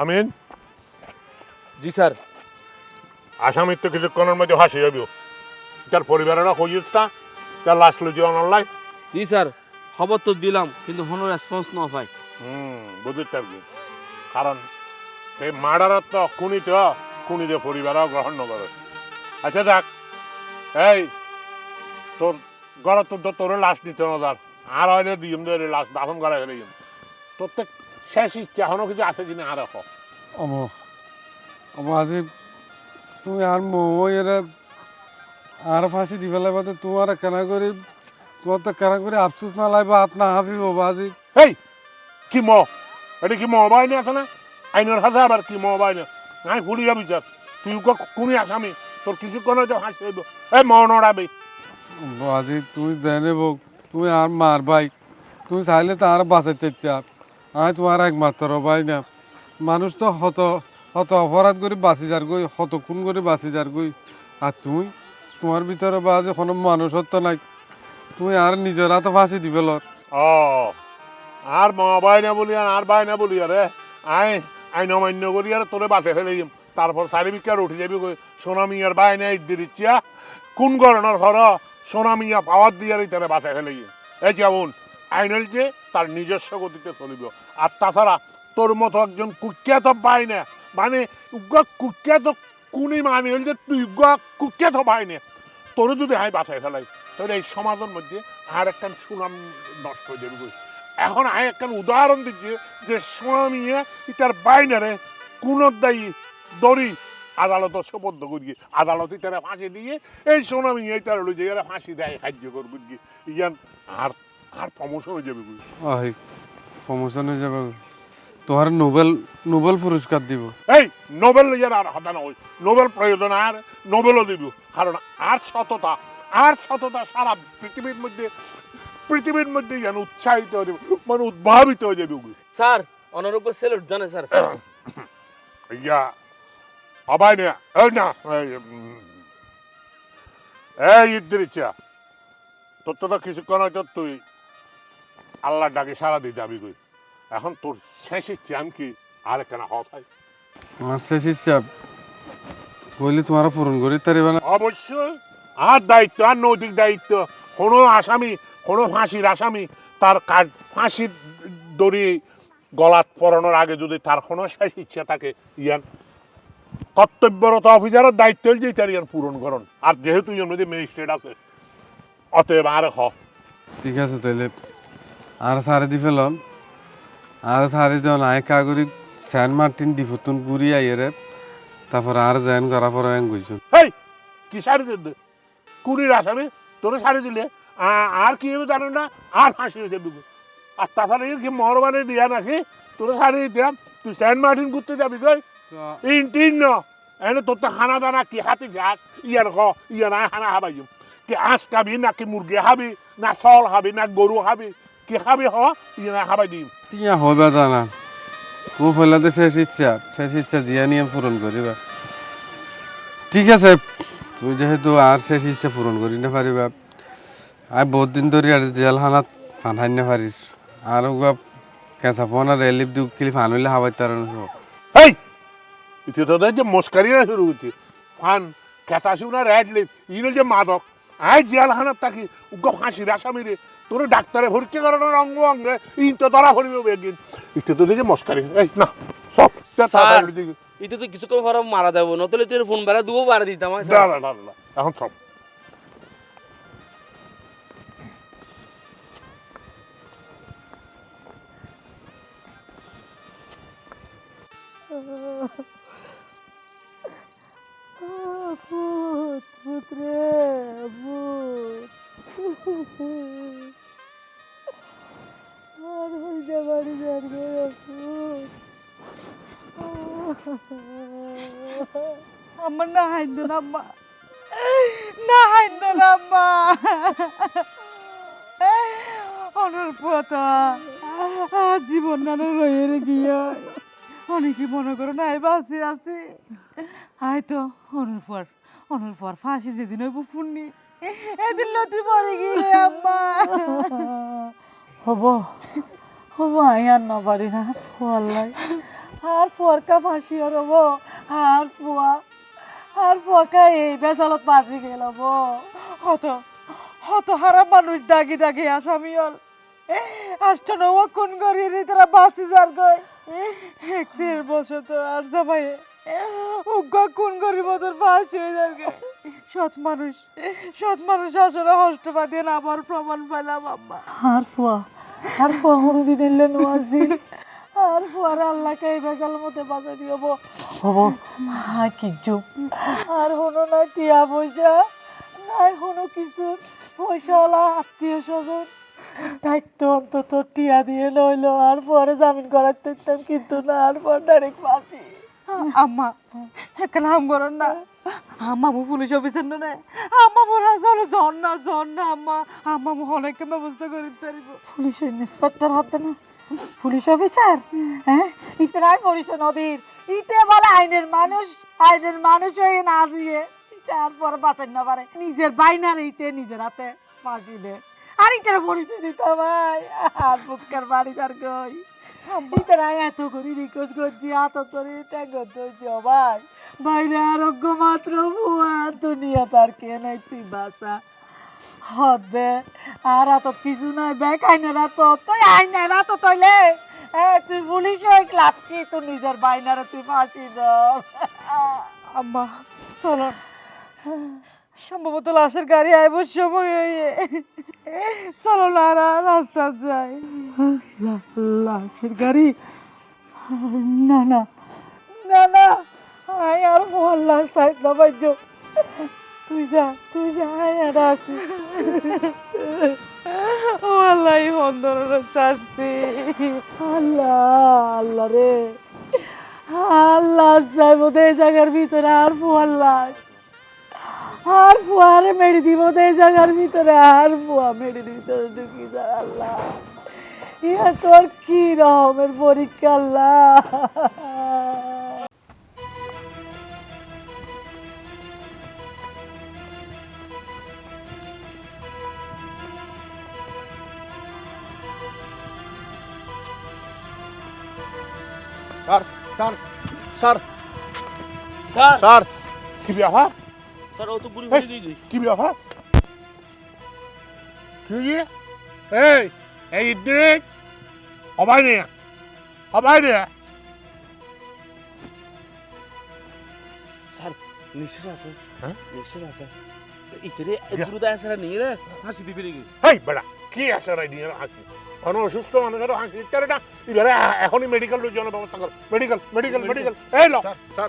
আমিন। জি sir. আসামির তো কিছুক্ষণের মধ্যে ফাঁসি যাবি। তার পরিবারেরা হইস না, তার লাশ লুজি অনলাই। জি স্যার, খবর তো দিলাম কিন্তু কোনো রেসপন্স না পাই। বুঝতে পারবি। কারণ এই মার্ডারার তো খুনিদের পরিবারও গ্রহণ করে। আচ্ছা দেখ, এই তোর ঘরে তোর লাশ নিতে না যার, আর হয়তো দিম ধরে লাশ দাফন করা ফেলে দিম। তোর তো শেষ ইচ্ছা এখনো কিছু আছে কিনা আর এখন? আজি তুমি আর এরা আর ফাঁসি দি ফেলে বাদে তোমার কেনা করি, তোমার তো কেনা করে আফসোস না লাগবে, হাত না হাফিব আজি। এই কি এটা কি বাইনে আছে না? আইনের হাতে আবার কি বাইনে? নাই ফুলিয়া বিচার, তুই কোন আসামি? তোর কিছুক্ষণ হয়তো হাসি হইব। এই নড়াবি। আজি তুমি জেনে বউ, তুমি আর মার ভাই, তুমি চাইলে তো আর বাঁচাইতে চাপ। আমি তোমার একমাত্র ভাই না। মানুষ তো হত হত অপরাধ করে বাঁচি যার গই, হত খুন করে বাঁচি যার গই। আর তুমি, তোমার ভিতরে বাজে কোনো মানুষত্ব নাই, তুমি আর নিজের হাতে ফাঁসি দিবে লর। ও আর বাইনা বলি আর বাইনা বলি আরে আইন অমান্য করি আর তোরে বাঁচে ফেলে দিম। তারপর সার্টিফিকেট উঠে যাবি সোনামিয়ার বাইনা ইদ্দির ইচ্ছা কোন গরনের ঘর সোনামিয়া পাওয়ার দিয়ে তারা বাঁচে ফেলে দিম। এই যেমন আইন হইছে তার নিজস্ব গতিতে চলিব। আর তাছাড়া তোর মতো একজন কুখ্যাত বাইনা, মানে কুখ্যাত কোনই মানে হইল যে তুই কুখ্যাত বাইনে, তোর যদি হাই বাঁচাই ফেলাই তাহলে এই সমাজের মধ্যে আর একটা সুনাম নষ্ট হয়ে যাবে। এখন আয় একটা উদাহরণ দিচ্ছে যে সোনামিয়া তার বাইনারে কোন দায়ী দড়ি আদালত সুবদ্ধ করিয়ে আদালতে তারা ফাঁসি দিয়ে এই সোনামিয়া তার লই যে ফাঁসি দেয় কার্যকর করিয়ে ইয়ান আর আর প্রমোশন হয়ে যাবে। প্রমোশন হয়ে যাবে, তোমার নোবেল নোবেল পুরস্কার দিব। এই নোবেল লইয়ার আর হতা না, নোবেল প্রয়োজন আর নোবেলও দিব। কারণ আর সততা সারা পৃথিবীর মধ্যে যেন উৎসাহিত হয়ে যাবে, মানে উদ্ভাবিত হয়ে যাবে। স্যার অনার উপর স্যালুট জানে স্যার। ইয়া আবাই না এই না এই ইদ্দির ইচ্ছা তোর তো কিছুক্ষণ হয়তো তুই আল্লাহ ডাকে সারা দিয়ে যাবি কই। এখন তোর শেষ ইচ্ছে আমি কি আর কেন হতাই? আমার শেষ ইচ্ছা বললি তোমার পূরণ করি তারিবে না? অবশ্যই। আর দায়িত্ব, আর নৈতিক দায়িত্ব। কোনো আসামি, কোনো ফাঁসির আসামি তার ফাঁসির দড়ি গলাত পরানোর আগে যদি তার কোনো শেষ ইচ্ছা থাকে, ইয়ান কর্তব্যরত অফিসারের দায়িত্ব যে তার ইয়ান পূরণ করুন। আর যেহেতু ইয়ার মধ্যে ম্যাজিস্ট্রেট আছে, অতএব আর ঠিক আছে তাইলে আর সারে দি ফেলন, আর সারে দেন আয় কাগরি সেন্ট মার্টিন দি ফুতুন গুড়ি আইরে, তারপর আর জয়েন করা পরে গইছো। হেই কি সারি দিল কুড়ির আসামি তোর সারি দিলে আর কি হবে জানো না? আর ফাঁসি হয়ে যাবি। আর তাছাড়া কি মহরবানি দিয়া নাকি তোর সারি দিতাম, তুই সেন্ট মার্টিন ঘুরতে যাবি কই? ইন্টিন এনে তোর তো হানা দানা কি হাতি ঘাস ইয়ার ইয়ার হানা হাবাই কি আঁশ খাবি নাকি মুরগি খাবি না চাউল খাবি না গরু খাবি কি খাবি ইয়ার হাবাই দিম। তিয়া হবে জানা তুমি ফেলাতে শেষ ইচ্ছা জিয়া নিয়ে পূরণ করিবা। ঠিক আছে, তুই যেহেতু আর শেষ ইচ্ছা পূরণ করি না পারিবা, আর বহুত দিন ধরে আর জেলখানাত ফানহাই না পারিস, আর কেঁচা ফোন আর রেলিপ দি উকিলি ফান হইলে হাবাই তার এই এটা তোদের যে মস্কারি না শুরু হচ্ছে ফান খেতাশিও না রেড লিপ ইনো যে মাদক আয় জেলখানার থাকি উগ্র ফাঁসির আসামি রে তোর ডাক্তারে ভর্তি করানোর অঙ্গ অঙ্গে ইন তো ধরা পড়িবে বেগিন। এটা তোদের যে মস্কারি। এই না সব স্যার এটা তো কিছুক্ষণ পর মারা দেবো, নতলে তোর ফোন ভাড়া দুবো ভাড়া দিতাম। এখন সব পুত্রে আর হইতে পারি আমার না হাইন্দ না আম্মা, না হাইন্দ না আম্মা। অনর পথা জীবন না রয়ে গিয়া অনেকে মনে করো না বাঁচি আছি। আয় তো অনর পর ফাঁসি যেদিন হইব ফুন্নি এদিন লতি পরে গিয়ে আম্মা। হব আই আর না পারি না আল্লাহ আর ফুয়ারকা ফাঁসি হরব আর ফুয়াকা এই বেজালত বাঁচি গেল হত হত হারা মানুষ দাগি দাগি আসামি হল আষ্ট নৌয়া কোন করি তারা বাঁচি যার গয় একশির বছর তো আর জামাই উগ্গা কোন করি মতন ফাঁসি হয়ে যার গয় সৎ মানুষ আসলে হষ্টপাতি না আবার প্রমাণ পাইলাম আম্মা আর ফুয়া হরুদিন এলে নোয়াজিল আর ফুয়ার আল্লাহকে এই বেজাল মধ্যে বাঁচা দিয়ে হব হ্যাঁ কি যুগ আর হনো না টিয়া পয়সা নাই হনো কিছু পয়সাওয়ালা আত্মীয় স্বজন দায়িত্ব অন্তত টিয়া দিয়ে লইলো আর পরে জামিন করাতে দিতাম কিন্তু না আর পর ডাইরেক্ট ফাঁসি আম্মা এখানে হাম করেন না আম্মা মু পুলিশ অফিসার না আম্মা মোর আসলে জন না আম্মা মু অনেক ব্যবস্থা করে পারিব পুলিশ ইন্সপেক্টর হতে না পুলিশ অফিসার হ্যাঁ ইতে নাই পুলিশ নদীর ইতে বলে আইনের মানুষ হয়ে না দিয়ে ইতে আর পরে বাঁচাই না পারে নিজের বাইনার ইতে নিজের হাতে ফাঁসি দে আর ইতে পরিচয় দিতে ভাই আর বুকের বাড়ি যার কই ইতে নাই এত করে রিকোয়েস্ট করছি হাত ধরে ট্যাগ ধরছি ভাই বাইরে আরোগ্য মাত্র ভুয়া দুনিয়া তার কে নাই তুই বাসা হদে আর এত কিছু নাই ব্যাগ আইনারা তো তুই আইনারা তো তইলে তুই পুলিশ হয়ে ক্লাব কি তুই নিজের বাইনারে তুই ফাঁসি ধর আম্মা চলো সম্ভবত লাশের গাড়ি আইব সময় হয়ে চলো না রাস্তা যাই লাশের গাড়ি না না না না আই আর মহল্লা সাইড না বাইজ তুই যা এটা আছি ও আল্লাহ বন্ধনের শাস্তি আল্লাহ রে আল্লাহ চাইব এই জায়গার ভিতরে আর ফুয়ারে মেরে দিব এই জায়গার ভিতরে আর ফুয়া মেরে ভিতরে ঢুকি যা আল্লাহ ইয়া তোর কি রকমের পরীক্ষা Allah sir sir sir sir sir কি ব্যাপার স্যার ও তো গুলি ফেলে দিয়ে কি ব্যাপার কি এই ইদ্রিস হবাই রে স্যার নিশ্চিত আছে হ্যাঁ? নিশ্চিত আছে ইতরে দ্রুত আসরা নিয়ে রে হাসি দিবি রে হেই বেড়া কি আছে রাই নিয়ে হাসি কোনো অসুস্থ মানুষের হাসি দিতে না এবারে এখনই মেডিকেল লোক জন্য ব্যবস্থা কর মেডিকেল এই লো স্যার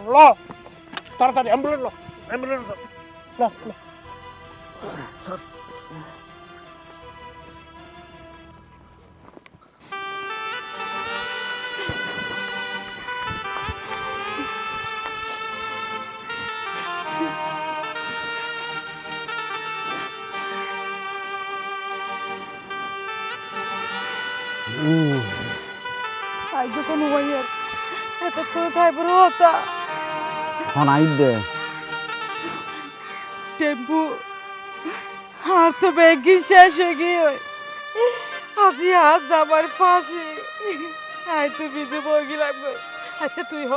ল তাড়াতাড়ি অ্যাম্বুলেন্স ল স্যার আই যখন ওয়াইয়ের এত করে থাইবর হতা হনাই দে টেম্পু আর তো ব্যাগই শেষ হয়ে গিয়ে আজি আজ যাবার ফাঁসি আই তো বিধু বগি লাগবে আচ্ছা তুই হ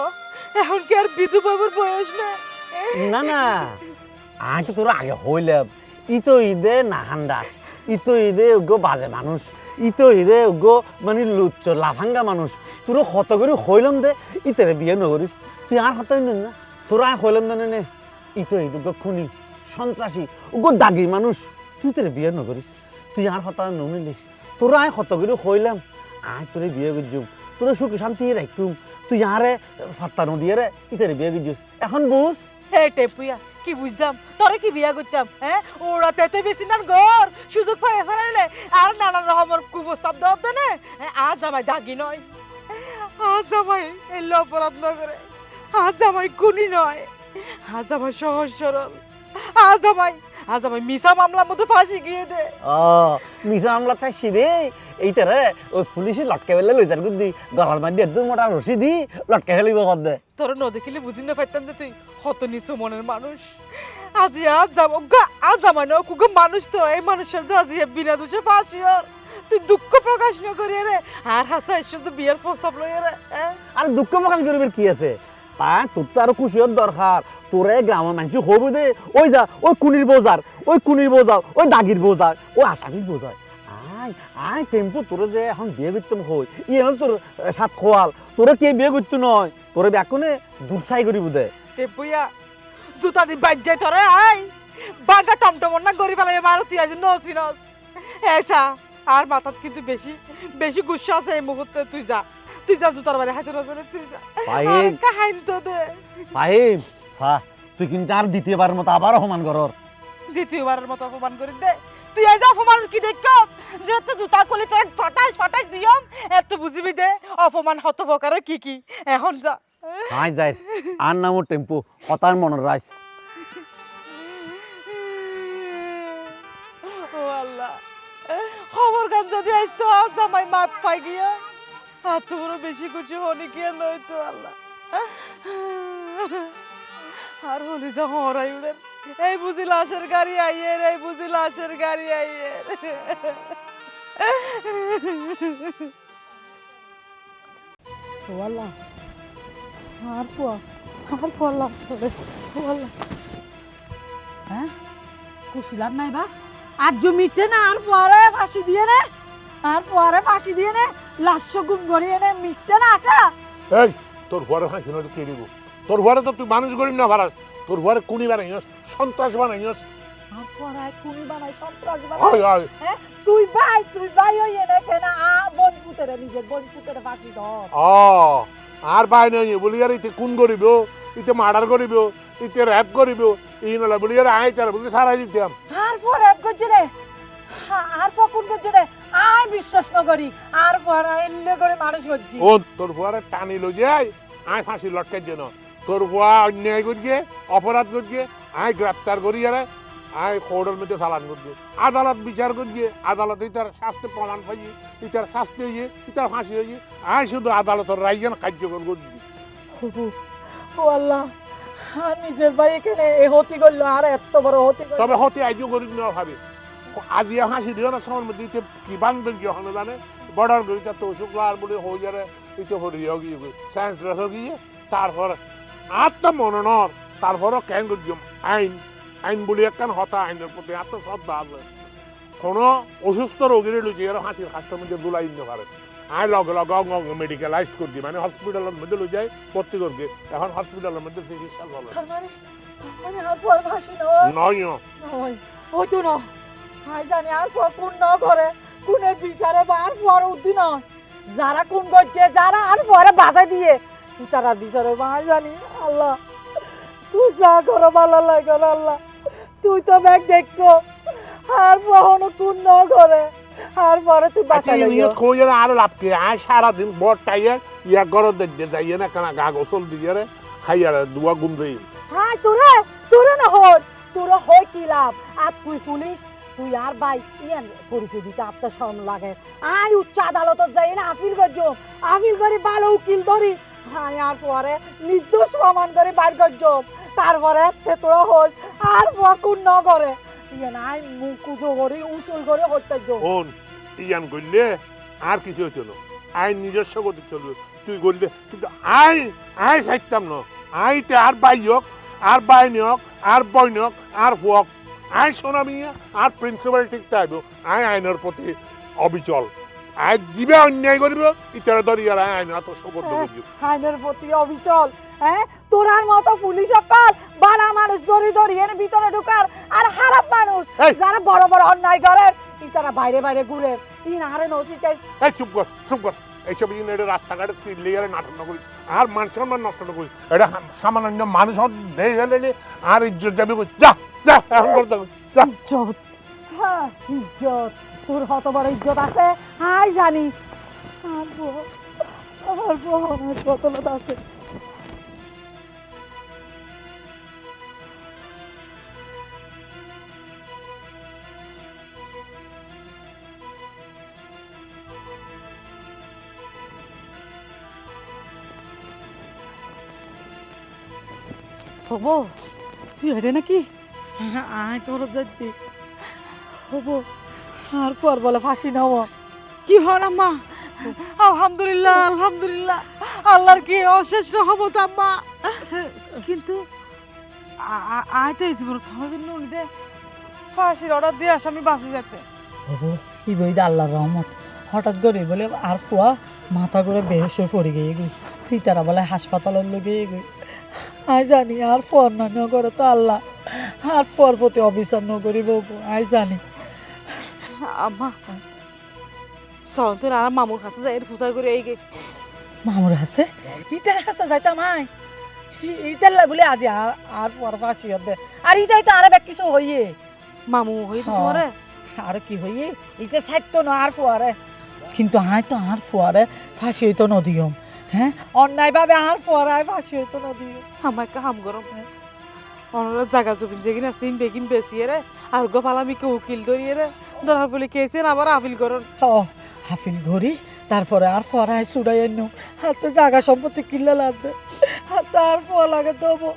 এখন কি আর বিধু বাবুর বয়স না না না আজ তো তোর আগে হইলাম ইতো ঈদে না হান্ডা ইতো ঈদে গো বাজে মানুষ ইতো ঈদে গো মানে লুচ্চ লাফাঙ্গা মানুষ তোর হত করে হইলাম দে ইতেরে বিয়ে নকরিস তুই আর হত না তোর আর হইলাম দে নে ইতো ঈদ গো খুনি সন্ত্রাসী গো দাগি মানুষ তুই তোরে বিয়ে নকরিস তুই আর হত নমিলিস তোর আয় হত করে হইলাম আয় তোরে বিয়ে করছুম তোর সুখ শান্তি রাখতুম তুই আরে ফাত্তা নদিয়ে রে ইতেরে বিয়ে করছিস এখন বুঝ হে টেম্পুয়া কি বুঝতাম তোরে কি বিয়া করতাম হ্যাঁ ওরাতে তো বেশি না ঘর সুযোগ পাই সারাইলে আর নানান রকমের কুপ্রস্তাব দেওয়ার দেনে আজ জামাই দাগি নয় আজ জামাই এলো অপরাধ না করে আজ জামাই খুনি নয় আজ জামাই সহজ সরল আজ জামাই মিশা মামলার মতো ফাঁসি গিয়ে দে মিশা আমলা থাকছি রে এইটারে ওই পুলিশে লটকে ফেলে লইজার গুদি গলার মাঝে একদম মোটা রশি দি লটকে ফেলিব কর দে তোর ন দেখিলে বুঝি না পাইতাম যে তুই হত নিচু মনের মানুষ আজ যাব আজ জামাই না কুগো মানুষ তো এই মানুষের যা বিনা দোষে ফাঁসি ওর তুই দুঃখ প্রকাশ ন করি রে আর হাসা এসে যে বিয়ের প্রস্তাব লই রে আর দুঃখ প্রকাশ করিবার কি আছে তোর তো আরো খুশি হওয়ার দরকার তোরে গ্রামের মানুষ হবু দে ওই যা ওই কুনির বোঝার ওই দাগির বোঝার ওই আসামির বোঝার আয় টেম্পু তোরে যে এখন বিয়ে করতাম হই এখন তোর সাত খোয়াল তোরে কে বিয়ে করতে নয় তোরে ব্যাকনে দুরসাই করিব দে টেপুয়া জুতা দি বাইজ যাই তোরে আই বাগা টমটম না গরি ফেলাই মারতি আজ নসিনস এসা আর মাথাত কিন্তু বেশি বেশি গুচ্ছা আছে এই মুহূর্তে তুই যা জুতার বাড়ি হাতে রসলে তুই যা পাহিম কাহাইন তো দে পাহিম সা তুই কিন্তু আর দ্বিতীয়বার মতো আবার অপমান করর দ্বিতীয়বারের মতো অপমান করে দে তুই এই যে অপমান কি দেখছস যে তো জুতা কলি তোর ফটাস দিয়ম এত বুঝিবি দে অপমান হত প্রকার কি এখন যা আয় যাই আর নামো টেম্পু কথার মনের রাইস ও আল্লাহ খবর গান যদি আইস তো আজ জামাই মাপ পাই গিয়া এত বড় বেশি কিছু হনি কি নয় তো আল্লাহ আর হলি যা হরাই উড়েন এই বুঝি লাশের গাড়ি আইয়ের ও আল্লাহ আর পর লাভ করে ও আল্লাহ হ্যাঁ কুশিলার নাই বা আর জমিতে না আর পরে ফাঁসি দিয়ে নে লাশ গুম করিয়ে নে মিটতে না আসা এই তোর ঘরে হাসি না কে দিব তোর ঘরে তো তুই মানুষ গরিব না ভাড়াস তোর ঘরে কুনি বানাইস সন্ত্রাস বানাইস আর পরে কুনি বানাই সন্ত্রাস হয় বানাই হয় হ্যাঁ তুই ভাই ওই এনে কেনা বোন পুতেরে ফাঁসি ধর ও আর বাই নাই বলি আর ইতে কোন গরিব ইতে মার্ডার করিব ইতে র‍্যাপ করিব এই নলা বলি আর আই তার বলি সারাই দিতাম আর পর র‍্যাপ করছে রে আর পর কোন করছে রে আই বিশ্বাস ন করি আর পর এলে করে মানুষ হচ্ছি ও তোর ঘরে টানি লো যাই আই ফাঁসি লটকাই যেন তোর ভুয়া অন্যায় করিয়ে অপরাধ করিয়ে আই গ্রেপ্তার করি আরে আই কোর্টের মধ্যে চালান করিয়ে আদালত বিচার করিয়ে আদালত ইতার শাস্তি প্রমাণ পাইয়ে ইতার শাস্তি হইয়ে ইতার ফাঁসি হইয়ে আই শুধু আদালতের রাইজান কার্যকর করি ও আল্লাহ আর নিজের ভাই এখানে এ হতি করলো আর এত বড় হতি তবে হতে আইজও গরিব নেওয়া ভাবে আজিয়া হাসি দিও না সময় মধ্যে ইতে কি বান্ধব গিয়ে হলো জানে বর্ডার করি তার তৌসুক আর বলে হয়ে যারে ইতে হরিয়া গিয়ে সায়েন্স ড্রেস গিয়ে তারপর আত্মমননর তারপরও কেন করি আইন বলি একখান হতা আইনের প্রতি আত্মশ্রদ্ধা আছে কোনো অসুস্থ রোগীর লুচি এর হাসির হাসটার মধ্যে দুলাই নিতে পারে আই লগে লগে মেডিকেলাইজড করছি মানে হসপিটালের মধ্যে লই যাই ভর্তি করবে এখন হসপিটালের মধ্যে চিকিৎসা চলে মানে আর পর ফাঁসি নয় নয় ওই তো না হাই জানি আর পর কোন ন করে কোনে বিচারে বা আর পর উদ্দি নয় যারা কোন করছে যারা আর পরে বাধা দিয়ে তারা বিচারে বা জানি আল্লাহ তুই যা করো ভালো লাগে আল্লাহ তুই তো ব্যাগ দেখো আর কখনো কোন ন করে আর পরে তুই আচ্ছা বাঁচা নিয়ত কই আর আর লাভ কি আয় সারাদিন বড় টাইয়া ইয়া গরো দেখতে যাইয়ে না কেন গা গোসল দিয়ে রে খাইয়া রে দুয়া ঘুম দেই হ্যাঁ তোরে না তোরা হয় কি লাভ আর তুই পুলিশ তুই আর ভাই ইয়ান পরিচয় দিতে আপনার শরম লাগে আই উচ্চ আদালতত যাই না আপিল করি ভালো উকিল ধরি হ্যাঁ আর পরে নির্দোষ প্রমাণ করে বাইর করছো তারপরে তোরা হল আর কোন ন করে ইয়ান আই মুখ উঁচু করি উঁচুল করে হত্যা ওন ইয়ান করলে আর কিছু হইতো না আই নিজস্ব গতি চলবে তুই করলে কিন্তু আই চাইতাম না আইতে আর বাইক আর বাইনিয়ক আর বইনক আর হুয়ক আই শোনামিয়া আর প্রিন্সিপাল ঠিক থাকব আই আইনের প্রতি অবিচল আই দিবে অন্যায় করিব ইতারা ধরি আর আইন তো শপথ করিব আইনের প্রতি অবিচল হ্যাঁ তোরার মতো পুলিশ অকাল বালা মানুষ ধরি এর ভিতরে ঢুকার আর খারাপ মানুষ যারা বড় বড় অন্যায় করে ইতারা বাইরে ঘুরে তিন হারে নসিতে এই চুপ কর এইসব জিনিস এটা রাস্তাঘাটে চিল্লিয়ারে নাটক না করি আর মান সম্মান নষ্ট না করি এটা সামান্য মানুষ দেয় গেলে আর ইজ্জত যাবে যা এখন করতে যা ইজ্জত হ্যাঁ ইজ্জত তোর কত বড় ইজ্জত আছে আই জানি আমার অনেক বদলত আছে হবো তুই হেঁটে নাকি আয় করো যাচ্ছি হবো আর পর বলে ফাঁসি নেব কি হন আম্মা? আলহামদুলিল্লাহ আলহামদুলিল্লাহ, আল্লাহর কি অশেষ রহমত আম্মা। কিন্তু আয় তো এই জীবন তোমাদের নদীতে ফাঁসির অর্ডার দিয়ে আসামি বাঁচে যেতে। বাবু এই বইটা আল্লাহর রহমত। হঠাৎ করে বলে আর ফুয়া মাথা করে বেহস হয়ে পড়ে গিয়ে গই, তুই তারা বলে হাসপাতালের লোকে গই। আই জানি আর ফর না করে তো আল্লাহ, আর ফর প্রতি অবিচার ন করি বাবু, আই জানি। আম্মা চল তোর আর মামুর কাছে যাই পূজা করে এই গে। মামুর আছে ইটার কাছে যাইতাম আই, ইটার বলে আজ আর পর ফাঁসি দে, আর ইটাই তো আরে কিছু হইয়ে মামু হই তো তোমারে আর কি হইয়ে ইটা থাকতো না আর ফুয়ারে। কিন্তু আয় তো আর ফুয়ারে ফাঁসি হইতো নদীয়ম, হ্যাঁ অন্যায় ভাবে আর ফুয়ারায় ফাঁসি হইতো নদীয়ম। আমার একটা হাম গরম অনরা জায়গা জমিন যেগিন আছে বেগিন বেশিয়ে রে আর গো পালামিকে উকিল ধরিয়ে রে ধরার বলে কেছেন আবার আপিল করন। ও হাফিল ঘড়ি তারপরে আর ফরায় চুড়াই এনো হাতে জায়গা সম্পত্তি কিনলে লাগবে, আর তার ফুয়া লাগে দেবো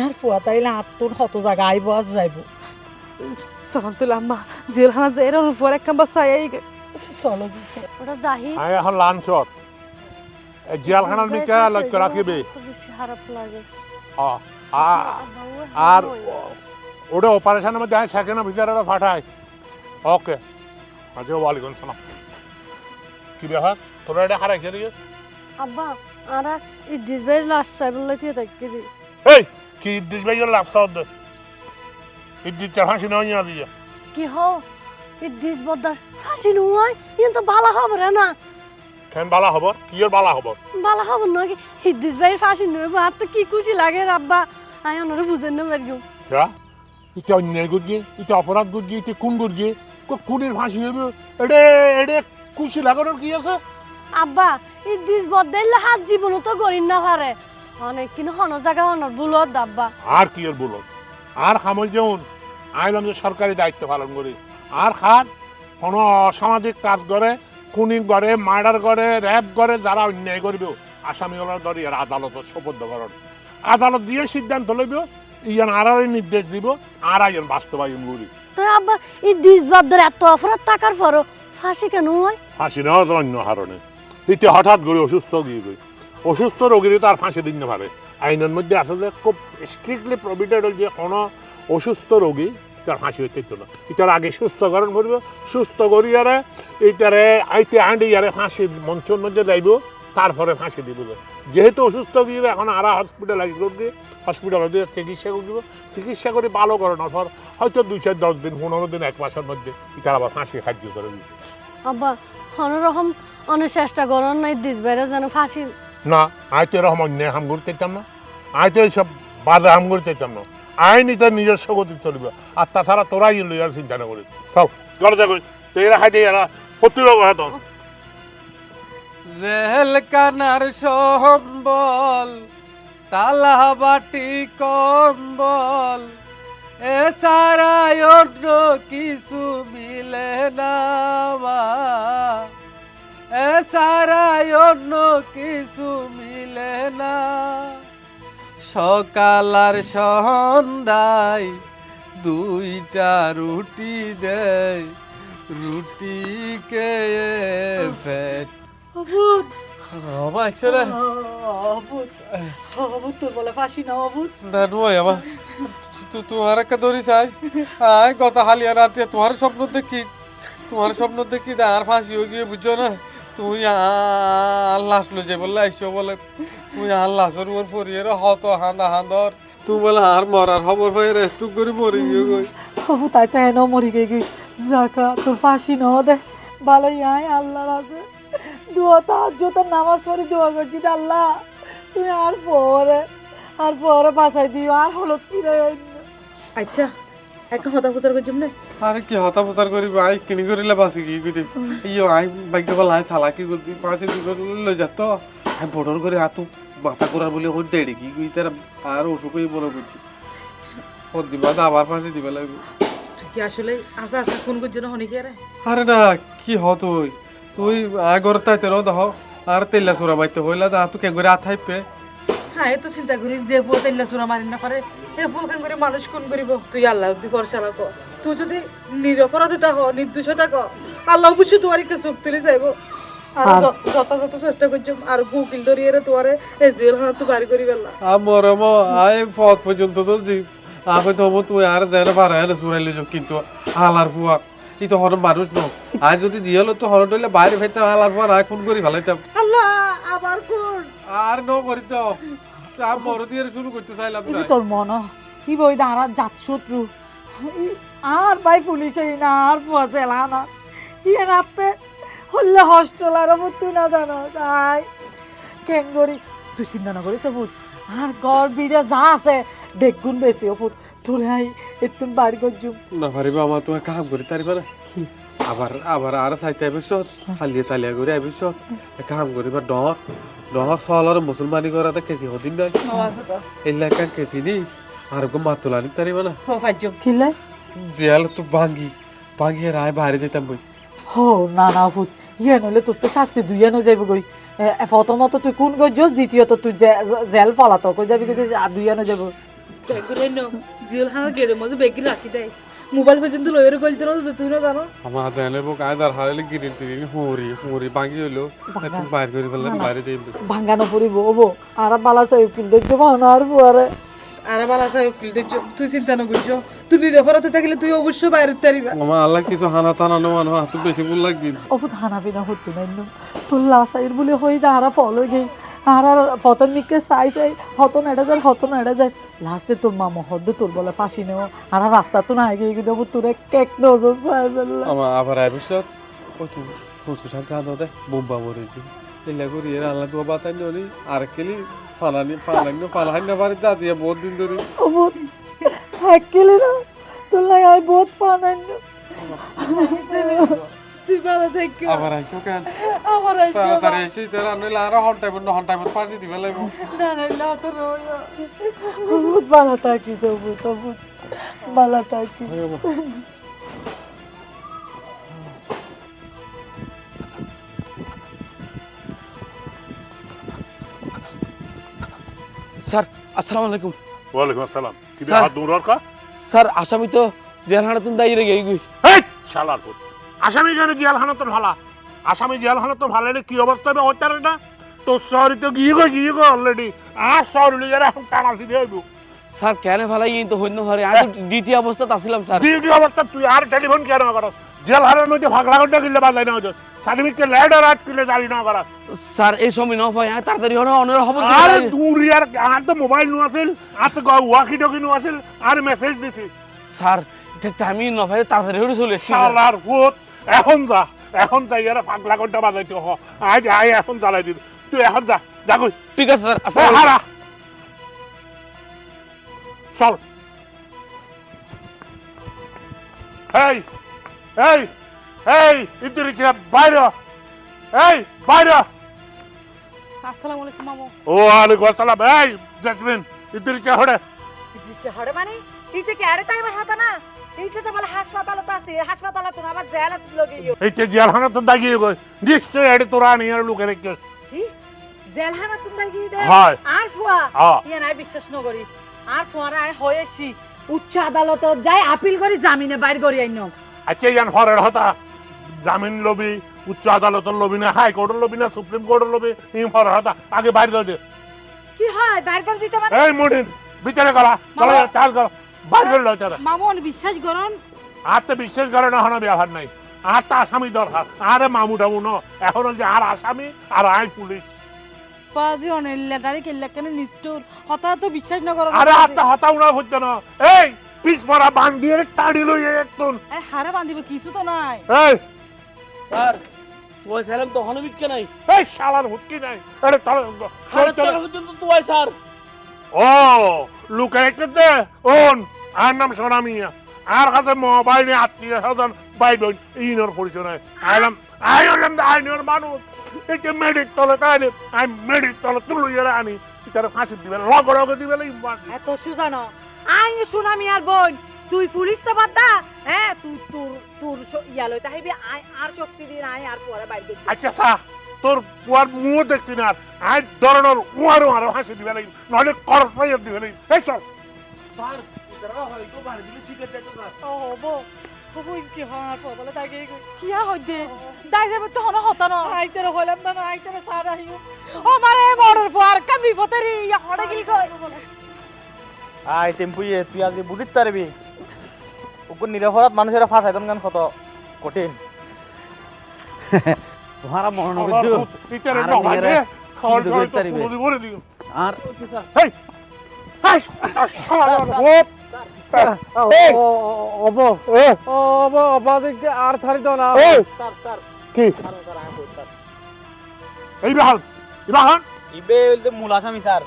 আর ফুয়া তাইলে আত্মর হত জায়গা আইব আজ যাইব। সামান্তুল আম্মা জেলখানা যাই রে পর এক কাম্বা চাই এই গে। চলো ওটা জাহি আয় এখন লাঞ্চত এই জিয়ালখানার মিকা লক্ষ্য রাখিবে। বেশি খারাপ লাগে। আর ওটা অপারেশনের মধ্যে আয় সেকেন্ড ভিতরে ফাটায়। ওকে আচ্ছা ওয়ালাইকুম সালাম। কি ব্যাপার তোরা এটা হারাই খেয়ে দিয়ে? আব্বা আরা ইদ্রিস ভাইয়ের লাশ চাইবলে দিয়ে থাকি দি। এই কি ইদ্রিস ভাইয়ের লাভসা হচ্ছে? ইদ্রিস চার হাসি নয় না দিয়ে কি হও ইদ্রিস বদ্দার ফাঁসি নয় কিন্তু বালা খবর না। কেন বালা খবর? কি এর বালা খবর? বালা খবর নয় কি ইদ্রিস ভাইয়ের ফাঁসি নয়, আর তো কি খুশি লাগে আব্বা, আই ওনারে বুঝেন না পারিও। যা এটা অন্যায় করছে, এটা অপরাধ করছে, এটা কোন করছে, কোনের ফাঁসি হবে এটা এটা খুশি লাগানোর কি আছে? আব্বা ইদ্রিস বদ্দাইলে হাত জীবনও তো গরিন না পারে অনেক, কিন্তু হন জায়গা অনর বুলত আব্বা। আর কি এর বলো আর খামল যেমন আইলাম যে সরকারি দায়িত্ব পালন করি আর খাত কোনো অসামাজিক কাজ করে, খুনি করে, মার্ডার করে, র্যাপ করে, যারা অন্যায় করবে আসামিগুলোর ধরে আর আদালতের সোপর্দ করেন। আদালত দিয়ে সিদ্ধান্ত লইব, ইয়ান আর নির্দেশ দিব আর আইন বাস্তবায়ন করি। তো আব্বা ইদ্রিস বদ্দার এত অপরাধ থাকার পরও ফাঁসি কেন হয়? ফাঁসি নেওয়া তো অন্য কারণে এতে হঠাৎ করে অসুস্থ গিয়ে গই, অসুস্থ রোগীরই তার ফাঁসি দিন না পারে। আইনের মধ্যে আসলে খুব স্ট্রিক্টলি প্রভিডেড যে কোনো অসুস্থ রোগী তার ফাঁসি হইতে না, এটার আগে সুস্থকরণ করবো, সুস্থ করিয়ারে এইটারে আইতে আন্ডি ইয়ারে ফাঁসির মঞ্চের মধ্যে যাইব, তারপরে ফাঁসি দিব। যেহেতু অসুস্থ গিয়ে এখন আর হসপিটালাইজ করবে, হসপিটালে দিয়ে চিকিৎসা করব, চিকিৎসা করে ভালো করানোর পর হয়তো 2-4-10 দিন 15 দিন 1 মাসের মধ্যে এটার আবার ফাঁসি খাদ্য করে দিবে। আব্বা হনরকম অনেক চেষ্টা করেন না ইদ্রিস ভাইয়ের যেন ফাঁসি না। আইতে এরকম অন্যায় হাম করতে চাইতাম না, আইতে এইসব বাধা হাম করতে চাইতাম না। আইন এটা নিজস্ব গতি চলবে, আর তাছাড়া তোরাই লইয়ার চিন্তা না করি সব করে দেখো এরা খাইতে এরা প্রতিরোধ হয় তো। জেলখানার সম্বল তালা বাটি কম্বল এছাড়া অন্য কিছু মিলে না মা, এছাড়া অন্য কিছু মিলে না। সকাল আর সন্ধ্যায় 2টা রুটি দেয়, রুটি খেয়ে পেট অবুত আমার ছেড়ে অবুত অবুত তোর বলে ফাঁসি না অবুত। না নয় আমার তোমার একটা দড়ি চাই। আয় গত হালিয়া রাতে তোমার স্বপ্ন দেখি, তোমার স্বপ্ন দেখি আর ফাঁসি হয়ে গিয়ে বুঝছো না, তুমি আল্লাহ আসলো যে বললে আইসো বলে তুমি আল্লাহর উপর পড়িয়ে হত হান্দা হান্দর তুমি বলে আর মরার খবর পাই রেস্ট করে মরে গিয়ে গই। অবু তাই তো এনে মরি গেছি জাকা তোর ফাঁসি ন দে ভালোই আয় আল্লাহর আছে দোয়া তাহাজ্জুদের নামাজ পড়ি দোয়া করছি আল্লাহ তুমি আর পরে বাঁচাই দিও আর হলত ফিরে আচ্ছা একটা হতা পূজার করছিম না। আরে কি হতা প্রচার করিব আই কিনি করিলে বাঁচি কি কইতে ইয়ো আই ভাগ্য বল আই চালাকি করছি পাশে দি করে লই যা তো আই বড়র করে হাত মাথা করার বলে ওই দেড়ি কি কইতে আর অসুখই বড় করছি ওর দিবা আবার ফাঁসি দিবা লাগবে। তুই কি আসলে আশা আশা কোন করছিস হনি কি আরে? আরে না কি হ তুই তুই আগর তাইতে র দেখ আর তেলা চোরা মাইতে হইলা দা তুই কে করে আথাইপে। হ্যাঁ এ তো চিন্তা করিস যে ফুল তেল্লা চূড়া মারি না পারে এ ফুল কেন করে মানুষ কোন করিব? তুই আল্লাহ দি ভরসা রাখ, তুই যদি নিরপরাধ থাক নির্দোষ থাক আল্লাহ অবশ্যই তোমার একটা চোখ তুলে যাইব আর যথাযথ চেষ্টা করছো আর উকিল ধরিয়ে তোমারে এই জেল হানা তো বাড়ি করি ফেললা আমার আয় পথ পর্যন্ত তো জি আমি তো তুই আর যেন পারে না সুরাইলে কিন্তু হালার ফুয়া ই তো হন মানুষ ন আজ যদি জি হলো তো হন টইলে বাইরে ফেলতে হালার ফুয়া আয় ফোন করি ফেলাইতাম আল্লাহ আবার কোন আর ন করি তো সব বড় দিয়ে শুরু করতে চাইলাম না তোর মন কি বই দাঁড়া জাত শত্রু আর ভাই পুলিশে না আর ফুয়া জেলা না ইয়ে রাতে হলে হস্টেল আর তুই না জানো তাই কেন করি তুই চিন্তা না করিস ফুট আর ঘর বিড়ে যা আছে দেখুন বেশি ও ফুট তোরে আই একটু বাড়ি করছুম না পারিবা আমার তোমার কাম করি তারিবা না আবার আবার আর চাইতে আইবিছত হালিয়ে তালিয়া করে আইবিছত কাম করিবা ডর ডর সলর মুসলমানি করাতে কেসি হদিন নাই এলাকা কেসি দি আর গো মাতুলানি তারিবা না খিলে জেল তো ভাঙ্গি ভাঙ্গি রায় বাইরে যেতাম বই হো না না ফুট ইয়ে নইলে তোর তো শাস্তি দুইয়া ন যাইব গই প্রথমত তুই কোন গজস দ্বিতীয়ত তুই জেল ফলাতো কই যাবি কই দুইয়া ন যাব জেল হানা গেড়ে মধ্যে বেগি রাখি দেয় মোবাইল পর্যন্ত লয়ের গলতে না তুই না জানো আমার জানে বো কায়দার হারালে গিরিল তিরিল হুঁরি হুঁরি ভাঙ্গি হইলো তুমি বাইরে করে ফেললাম বাইরে যাইব ভাঙ্গানো পড়িব ওবো আর বালা চাই উকিল দেখছো না আর ফুয়ারে আরে বালা চাই উকিল দেখছো তুই চিন্তা না করছো তুই রেফারাতে থাকলে তুই অবশ্যই বাইরে তারিবা আমার আল্লাহ কিছু হানা টানা নেওয়ানো হাত বেশি ভুল লাগবি অবুত হানাবি না হতো না তোর লাশাইর বলে হই দা হারা ফল হয়ে গেই আর ফতন মিকে চাই চাই হতন এড়ে যায় লাস্টে তোর মামা হদ্দ তোর বলে ফাঁসি নেও আর রাস্তা তো না গিয়ে কিন্তু তোর কেক নজর চাই বললাম আমার আবার আইবিসত ও তুই পশু সংক্রান্ত দে বোম্বা মরে দি এলা করি এর আল্লাহ তো বাতাই ননি আর কেলি ফালানি না পারি তা দিয়ে বহুত দিন ধরে অবুত একলে না তোর লাই আই বহুত ফানাই তুই ভালো থাকি আবার আইসো কেন আমার আইসো তাড়াতাড়ি এসে তারা নইলে আর হন টাইম ফাঁসি দিবে লাগব না না না তো রইও বহুত ভালো থাকিস অবুত ভালো থাকিস স্যার আসসালামু আলাইকুম ওয়ালাইকুম আসসালাম কি স্যার। হাত দূর রাখা স্যার আসামি তো জেলখানা তুমি দাঁড়িয়ে গিয়ে গই এই শালার পুত আসামি কেন জেল হানা তো ভালা আসামি জেল হানা তো ভালো কি অবস্থা হবে ওইটার না তোর শহরে তো গিয়ে গো অলরেডি আর শহর লিগে এখন টানা সিধে হইব স্যার কেন ফেলাই তো হইন ভারে আমি ডিটি অবস্থাত আসছিলাম স্যার ডিউটি অবস্থা তুই আর টেলিফোন কেন করস জেল হারার মধ্যে ভাগলা ঘন্টা কিনলে বাজাই না হইতো সার্টিফিকেট লেডার আট কিনলে জানি না করা স্যার এই সময় না পাই তাড়াতাড়ি হনো অনের খবর আরে দূর আর আর তো মোবাইল নো আছিল আর তো ওয়াকি টকি নো আছিল আর মেসেজ দিছি স্যার এটা টাইমিং না পাই তাড়াতাড়ি হয়ে চলে এসেছি শালার পুত এখন যা ইয়ারে পাগলা ঘন্টা বাজাইতে হ আজ এখন জ্বালাই দিবি তুই এখন যা কই ঠিক আছে স্যার আসসালামু হারা চল এই ইদ্রিচা বাইরে বাইরে আসসালামু আলাইকুম মামু ওয়ালাইকুম আসসালাম এই জেসমিন ইদ্রিচা হড়ে দিচ্ছে হড়ে মানে এইটা কি আরে তাই আমার হাতা না এইটা তো বলে হাসপাতালে তো আছে হাসপাতালে তো আমার জেলা লগে এইটা জেলখানা তো দাগিয়ে গই নিশ্চয় এডি তোরা নিয়ে লোকে রেখেছ কি জেলখানা তুমি দাগিয়ে দে হয় আর ফুয়া হ্যাঁ ইয়া নাই বিশ্বাস ন করি আর ফুয়ারা হয়েছি উচ্চ আদালত যাই আপিল করি জামিনে বাইর করি আইনো আচ্ছা ইয়ান হরের হতা জামিন লবি উচ্চ আদালতের লবি না হাই কোর্টের লবি না সুপ্রিম কোর্টের লবি ইম হরের হতা আগে বাইর দে কি হয় বাইর করে দিতে মানে এই মুডিন বিচারে করা চলো চাল কর বাইর করে লও তারা মামু বিশ্বাস করন আর তো বিশ্বাস করে না হনো ব্যবহার নাই আর তো আসামি দরকার আরে মামু টামু ন এখন যে আর আসামি আর আই পুলিশ পাজি অনেক লেটারে কেল্লা কেন নিষ্ঠুর হঠাৎ তো বিশ্বাস না করন আরে আর তো হতাও না হচ্ছে না এই পিছ পড়া বান দিয়ে টাড়ি লই একটুন হারে বান্ধিব কিছু তো নাই এই স্যার তুই সালাম তো হনো বিক্কে নাই এই শালার হুটকি নাই আরে চল আরে তোর পর্যন্ত তুই স্যার ও লুকাই করতে ওন আর নাম সোনামিয়া আর কাছে মোবাইল নিয়ে আত্মীয় স্বজন ভাই বোন ইনোর পরিচয় নাই আইলাম আইনোর মানুষ এটা মেডিক তলে তাই আমি মেডিক তলে তুলু ইয়ারে আনি তার ফাঁসি দিবে লগে দিবে এত সুজানো আই সুনামি আর বোন তুই পুলিশ তো বাদা হ্যাঁ তুই তোর ইয়া লইতে হইবি আই আর শক্তি দিন আই আর পরে বাইর দেখবি আচ্ছা সা তোর পুয়ার মুখ দেখতি না আই ধরনের উয়ারও আর হাসি দিবে লাগি নইলে করস পাইয়া দিবে লাগি এই চল স্যার এটা হয় তো বাইরে দিলে শিখে যাইতো স্যার ও হবো কি হওয়ার পর বলে তাকে কিয়া হইদে দাই যাবে তো হন হতানো আইতারে হইলাম না আইতারে সার আহিও ও মারে বড়র ফুয়ার কামি ফতেরি ইয়া হড়ে গিল কই আই টেম্পুয়ে তুই আজ বুঝিত পারবি ওকে নিরপরাধ মানুষেরা ফাঁসাইতন গান কত কঠিন তোমারা মনে শালার করছো পুত, ইটারে আর নবাই নিজেরা দে, খাওয়ার শুধু জন্য করতে পারিবে। পুরো দিবরে দিও। আর হেই, হেই, শালার পুত। এই, অব অবাদিকে আর ছাড়ি দাও না এই, স্যার স্যার কি স্যার স্যার আমি কই স্যার এই বেহাল ইবাহান ইবে হইতে মূল আসামি স্যার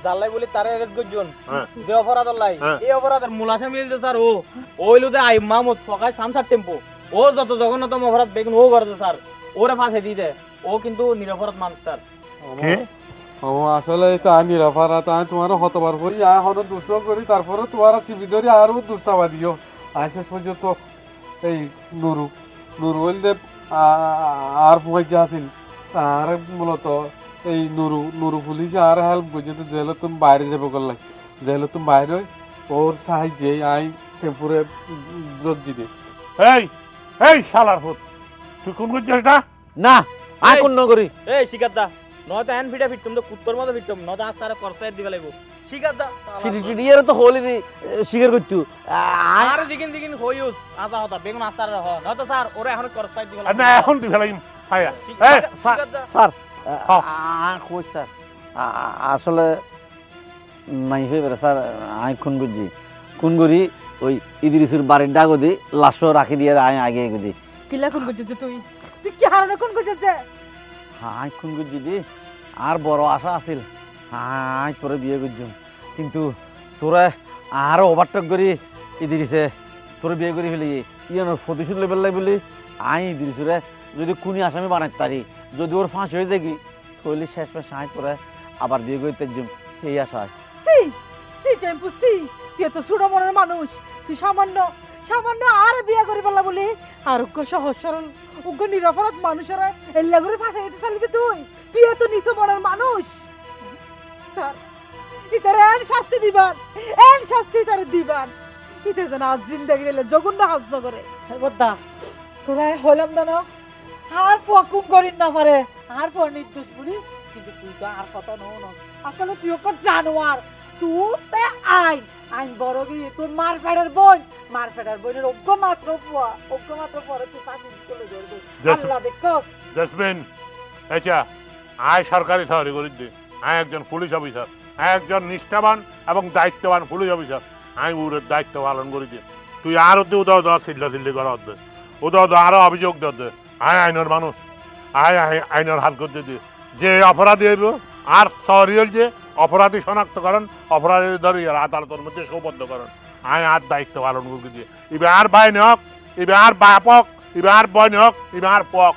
জাল্লাই বলি তারে এরেস্ট করজন হ্যাঁ। যে অপরাধ লাই হ্যাঁ। এই অপরাধের মূল আসামি হইতে স্যার ও হইলো দে আই মাহমুদ সকাল সামসার টেম্পো ও যত জঘন্যতম অপরাধ বেগুন ও করছে স্যার ওরে ফাঁসে দিয়ে দেয় ও কিন্তু নিরপরাধ মানুষ স্যার কে আসলে এটা নিরাফারা তাই তোমার হতবার করি এখন দুষ্ট করি তারপরে তোমার চিবি ধরি আরো দুষ্টাবা দিও আর শেষ পর্যন্ত এই নুরু নুরু বলতে আর পয়সা আছিল আর মূলত এই নুরু নুরু পুলিশ আর হেল্প করছে তো জেলে তুমি বাইরে যাবে করলাই জেলে তুমি বাইরে ওর সাহায্যে আই টেম্পুরে রজ্জি দে এই এই শালার পুত তুই কোন করছিস এটা না আর এই। কোন করি এই শিকার দা নয়তো এন ফিটা ফিটতুম তো কুত্তর মতো ফিটতুম নয়তো আজ তারা করসাই দিবে লাগবো শিকার দা ফিডিটিয়ার তো হলি দি স্বীকার করতু আর দিকিন দিকিন হইউস আজা হতা বেগুন আস্তার হ নয়তো স্যার ওরে এখন করসাই দিবে না এখন দি ফেলাইম ছায়া এই স্যার হ্যাঁ। কই স্যার আসলে নাই হয়ে বেড়ে স্যার আই খুন করি ওই ইদ্রিসুর বাড়ির ডাগো দি লাশও রাখি দিয়ে আই আগে এগো দি কিলা কোন করছিস তুই তুই কি হারনে কোন করছিস হাই খুন করছি দি আর বড় আশা আছিল হাই তোরে বিয়ে করছুম কিন্তু তোরা আরো ওভারটেক করি ইদ্রিসে তোরে বিয়ে করে ফেলি ইয়ানোর প্রতিশোধ লেভেল লাই বলি আই ইদ্রিসুরে যদি খুনি আসামি বানাই তারি যদি ওর ফাঁসি হয়ে যাবি তাহলে শেষ মেশ সাহায্য করে আবার বিয়ে করতে যাম এই আশা সি সি টেম্পু সি তুই তো সুড়ো মনের মানুষ তুই সামান্য সামান্য আর বিয়া করি পারলা বলি আর উগ্র সহজ সরল উগ্র নিরপরাধ মানুষেরা এল্লা করে ফাঁসাই দিতে চাইলি তুই তুই এত নিচু মনের মানুষ স্যার ইতারে এন শাস্তি দিবান এন শাস্তি তারে দিবান ইতে যেন আজ জিন্দাগি দিলে জঘন্য হাজ করে বদ্দা তোরা হইলাম না আর ফকুম করিন না পারে আর ফর নির্দোষ বলি কিন্তু তুই তো আর কথা নো না আসলে তুই ওকে জানোয়ার তুই তে আইন আইন বড় গিয়ে তোর মারফেডের বোনের অজ্ঞ মাত্র পরে তুই চাকরি চলে যাবে আল্লাহ দেখছস জাসমিন আচ্ছা আয় সরকারি চাকরি করি দে আয় একজন পুলিশ অফিসার একজন নিষ্ঠাবান এবং দায়িত্ববান পুলিশ অফিসার আমি উড়ের দায়িত্ব পালন করি দে তুই আর উদয় উদয় চিল্লি করা দে উদয় আরো অভিযোগ দে আয় আইনের মানুষ আয় আইনের হাত করতে দে যে অপরাধী হইব আর সরিয়েল যে অপরাধী শনাক্তকরণ অপরাধী ধরে আদালতের মধ্যে সৌবদ্ধকরণ আয় আর দায়িত্ব পালন করতে দিয়ে ইবে আর বাইন হক ইবে আর বাপক ইবে আর বইন হক ইবে আর পক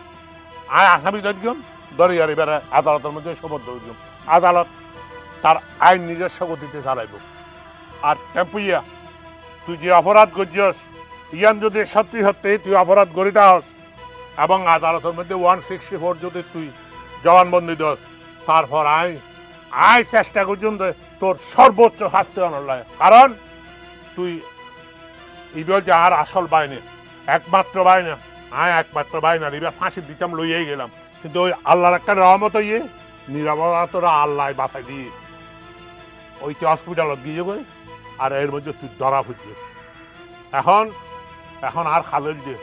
আয় আসামি ধরিম ধরি আর এবারে আদালতের মধ্যে সৌবদ্ধ করিম আদালত তার আইন নিজস্ব গতিতে চালাইব আর টেম্পুইয়া তুই যে অপরাধ করছিস ইয়ান যদি সত্যি সত্যি তুই অপরাধ করিতে হস এবং আদালতের মধ্যে 164 যদি তুই জবানবন্দি দস তারপর আই চেষ্টা করছুন তোর সর্বোচ্চ শাস্তি আনার লাগে কারণ তুই ইবেল যে আর আসল বাইনে একমাত্র বাইনা একমাত্র বাইনা এবার ফাঁসি দিতাম লইয়াই গেলাম কিন্তু ওই আল্লাহর একটা রহমত ইয়ে নিরাপত্তা আল্লাহ বাসায় দিয়ে ওইটা হসপিটালত দিয়ে যাবে আর এর মধ্যে তুই ধরা ফুটছিস এখন আর খালের যে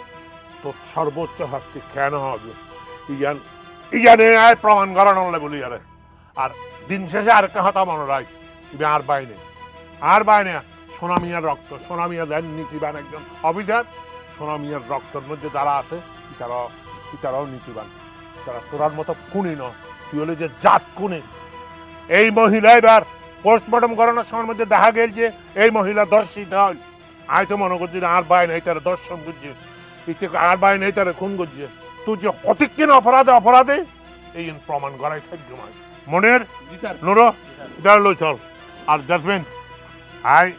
তোর সর্বোচ্চ শাস্তি কেন হবে ইয়ানে আয় প্রমাণ করানো বলি আরে আর দিন শেষে আরেকটা হতা মনে রাখ ইবে আর বাইনে সোনামিয়ার রক্ত সোনামিয়া দেন নীতিবান একজন অফিসার সোনামিয়ার রক্তের মধ্যে যারা আছে ইতারাও নীতিবান তারা তোরার মতো খুনি ন তুই হলে যে জাত খুনি এই মহিলা এবার পোস্টমর্টম করানোর সময়ের মধ্যে দেখা গেল যে এই মহিলা ধর্ষিত হয় আয় তো মনে করছি আর বাইনে তারা দর্শন করছে আর বাইনে তারা খুন করছে তুই যে কতক্ষণ অপরাধে এই প্রমাণ করাই থাকবে মনের নুরো এটা লই চল আর জাজমেন্ট আয়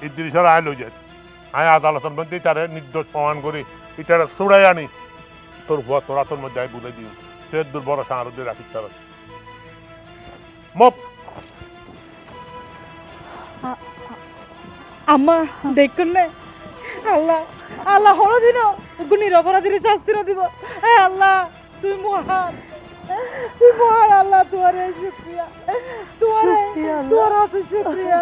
ইদ্রিসের আয় লই যায় আয় আদালতের মধ্যে তারা নির্দোষ প্রমাণ করি এটারা ছুড়াই আনি তোরা তোর মধ্যে আয় বুঝে দিও তোর দুর্বরসা আরো দিয়ে রাখিস তারা মপ আম্মা দেখুন না আল্লাহ আল্লাহ হলো দিন গুণীর অপরাধীর শাস্তি না দিব হ্যাঁ আল্লাহ তুই মহান আল্লাহ তোমার শুক্রিয়া তোমার হাতে শুক্রিয়া